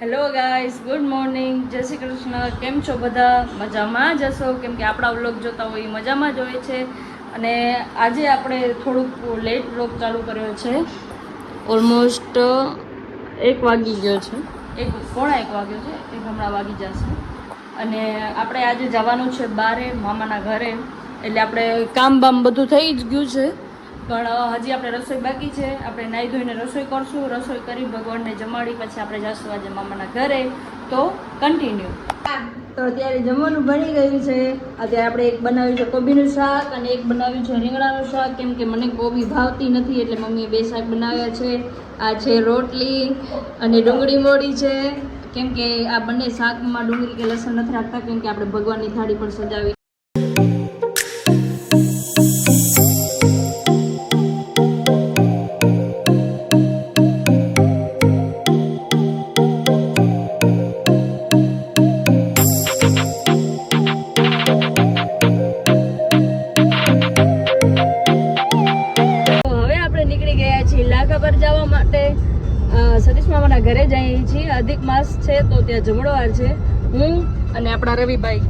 Hello guys, good morning, જય શ્રી કૃષ્ણ. કેમ છો બધા? મજામાં જ હશો, કેમ કે આપણા વ્લોગ જોતા હોય એ મજામાં જ હોય છે. અને આજે આપણે થોડુંક લેટ વ્લોગ ચાલુ કર્યો છે. ઓલમોસ્ટ 1 વાગી ગયો છે, 1:15 વાગ્યો છે, 1 હમણાં વાગી જશે. અને આપણે આજે જવાનું છે બારે મામાના ઘરે, એટલે આપણે કામ બામ બધું થઈ જ ગયું છે, પણ હજી આપણે રસોઈ બાકી છે. આપણે નાહી ધોઈને રસોઈ કરશું, રસોઈ કરી ભગવાનને જમાડી પછી આપણે જઈશું આજે મામાના ઘરે. તો કન્ટિન્યુ. તો અત્યારે જમવાનું બની ગયું છે. અત્યારે આપણે એક બનાવ્યું છે કોબીનું શાક અને એક બનાવ્યું છે રીંગણાનું શાક, કેમ કે મને કોબી ભાવતી નથી એટલે મમ્મીએ 2 શાક બનાવ્યા છે. આ છે રોટલી અને ડુંગળી મોળી છે, કેમ કે આ બંને શાકમાં ડુંગળી કે લસણ નથી રાખતા, કેમ કે આપણે ભગવાનની થાળી પણ સજાવી. પર જવા માટે સતીશ મામાના ઘરે જઈએ છીએ. અધિક માસ છે તો ત્યાં જમણવાર છે. હું અને આપણા રવિભાઈ,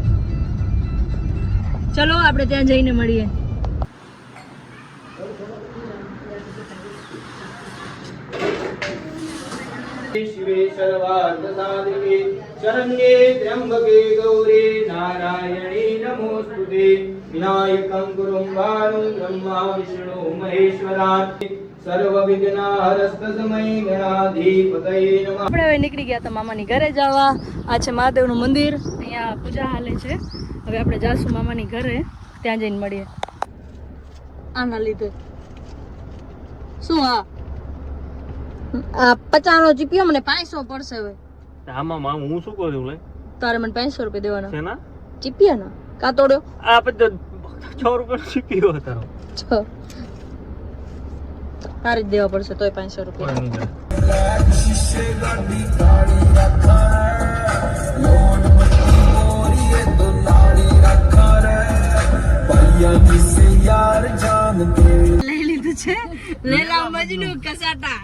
ચલો આપણે ત્યાં જઈને મળીએ. શિવે સર્વાર્થ સાધિકે શરણ્યે ત્ર્યંબકે ગૌરી નારાયણી નમોસ્તુતે વિનાયકં ગુરું વારું બ્રહ્મા વિષ્ણુ મહેશ્વરાत् સર્વ વિઘ્નહરસ્તસ્મૈ ગણાધિપતયે નમઃ. આપણે હવે નીકળી ગયા હતા મામાની ઘરે જવા. આ છે મહાદેવનું મંદિર, અહીંયા પૂજા હાલે છે. હવે આપણે જાશું મામાની ઘરે, ત્યાં જઈને મળીએ. આના લીધે શું આ 50 નો ચીપિયો મને 500 પડશે. હવે આમાં મામ હું શું કરું લે? તારે મને 500 રૂપિયા દેવાના છે ના ચીપિયાના. કા તોડ્યો આ 6 રૂપિયાનો ચીપિયો હતો. 6 તારે જ દેવા પડશે તોય 500 રૂપિયા. લઈ લીધું છે લેલા મજનુ કસાટા.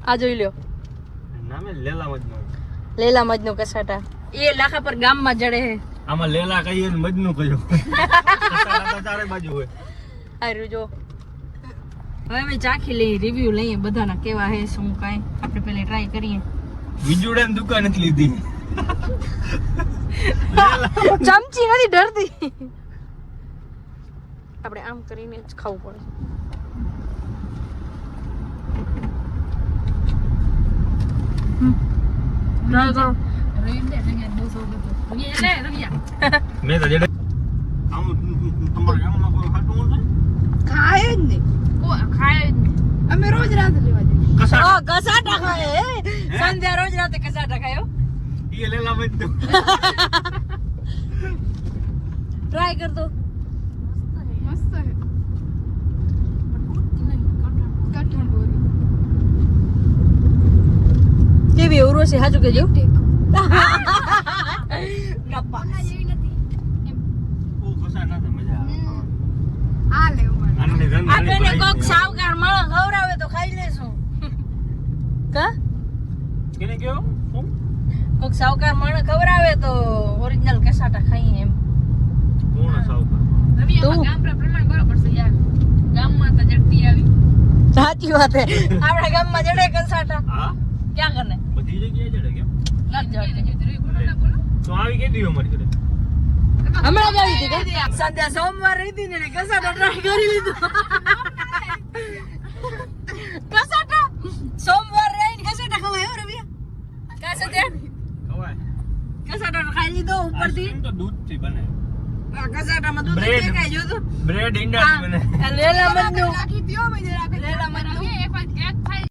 આ જોઈ લ્યો, નામે લેલા મજનુ. લેલા મજનુ કસાટા એ લાખા પર ગામમાં જડે છે. આમાં લેલા કહીએ ને મજનુ કયો. કસાટા ચારે બાજુ હોય. આર્યું જો. હવે અમે ચાખી લઈએ, રિવ્યુ લઈએ બધાના કેવા હે શું કાંઈ. આપણે પહેલા ટ્રાય કરીએ. વિજુડાની દુકાન નથી લીધી. ચમચી નથી ડરતી. આપણે આમ કરીને જ ખાવું પડે. ટ્રાય કરો. મેં તો જેડે આમ તમારે ગામમાં કોઈ ખાતું નથી? ખાય જ નહીં. ખાય જ નહીં. અમે રોજ રાતે લેવા જઈએ. કસાટા કસાટા ખાય હે. સંધ્યા રોજ રાતે કસાટા ખાયો. એ લેલા મજનુ. ટ્રાય કર દો. મસ્ત હે. કેવી ઉરો છે હાજુ કેજો. નપા જેવી નથી એમ. ઓ કસા ના તો મજા આવે. આ લેવું આને આપણે કોક સાવકાર માણસ ખવરાવે તો ખાઈ લેશું. કા કેને કયો? શું? કોક સાવકાર માણસ ખવરાવે તો ઓરિજિનલ કસાટા ખાઈએ એમ. કોણ સાવકાર? તું ગામ પ્રમાણ બરોબર છે યાર. ગામમાં તો જડતી આવી. સાચી વાત હે. આપણા ગામમાં જડે કસાટા. હા ક્યાં કરને? બધી જગ્યાએ જડે કેમ? નથી તો આવી કે દીયો મારી ઘરે. હમણાં જ આવી હતી કે સંધ્યા સોમવાર રહી હતી ને કસાટા ટ્રાય કરી લીધું. કસાટા સોમવાર રહીને કસાટા ખવાય હો રવિયા. કસાટા ખવાય. કસાટા ખાઈ લીધો ઉપરથી. તો દૂધથી બને. કસાટામાં દૂધ દેખાય જો તો. બ્રેડ ઈંડાથી બને. લેલા મજનુ રાખી દિયો મે જરા. લેલા મજનુ એક ખાઈ.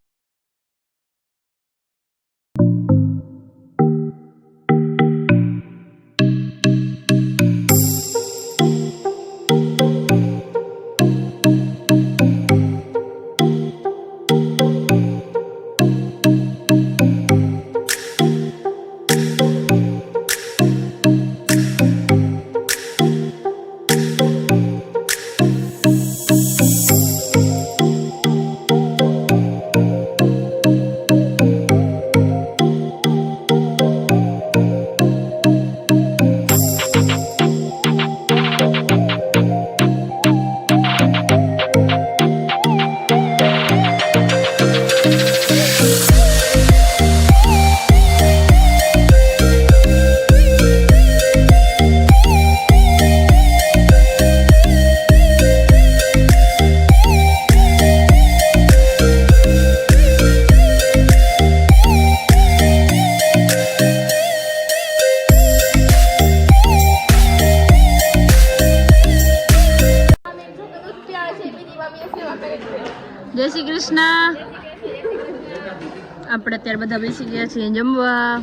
જય શ્રી કૃષ્ણ. આપણે અત્યારે બધા બેસી ગયા છીએ જમવા.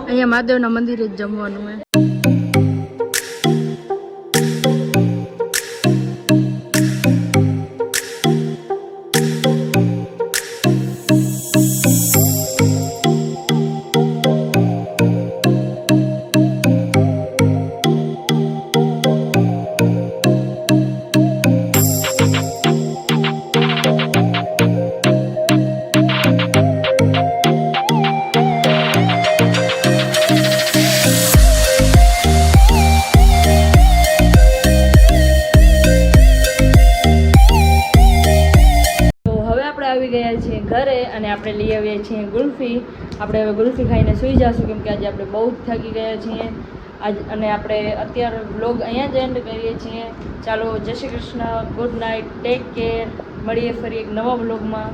અહીંયા મહાદેવના મંદિરે જ જમવાનું હોય. આવી ગયા છીએ ઘરે અને આપણે લઈ આવીએ છીએ ગુલ્ફી. આપણે હવે ગુલ્ફી ખાઈને સૂઈ જઈશું કેમ કે આજે આપણે બહુ જ થાકી ગયા છીએ અને આપણે અત્યારે વ્લોગ અહીંયા જ એન્ડ કરીએ છીએ. ચાલો, જય Shri Krishna, good night, take care. મળીએ ફરી એક નવા વ્લોગમાં.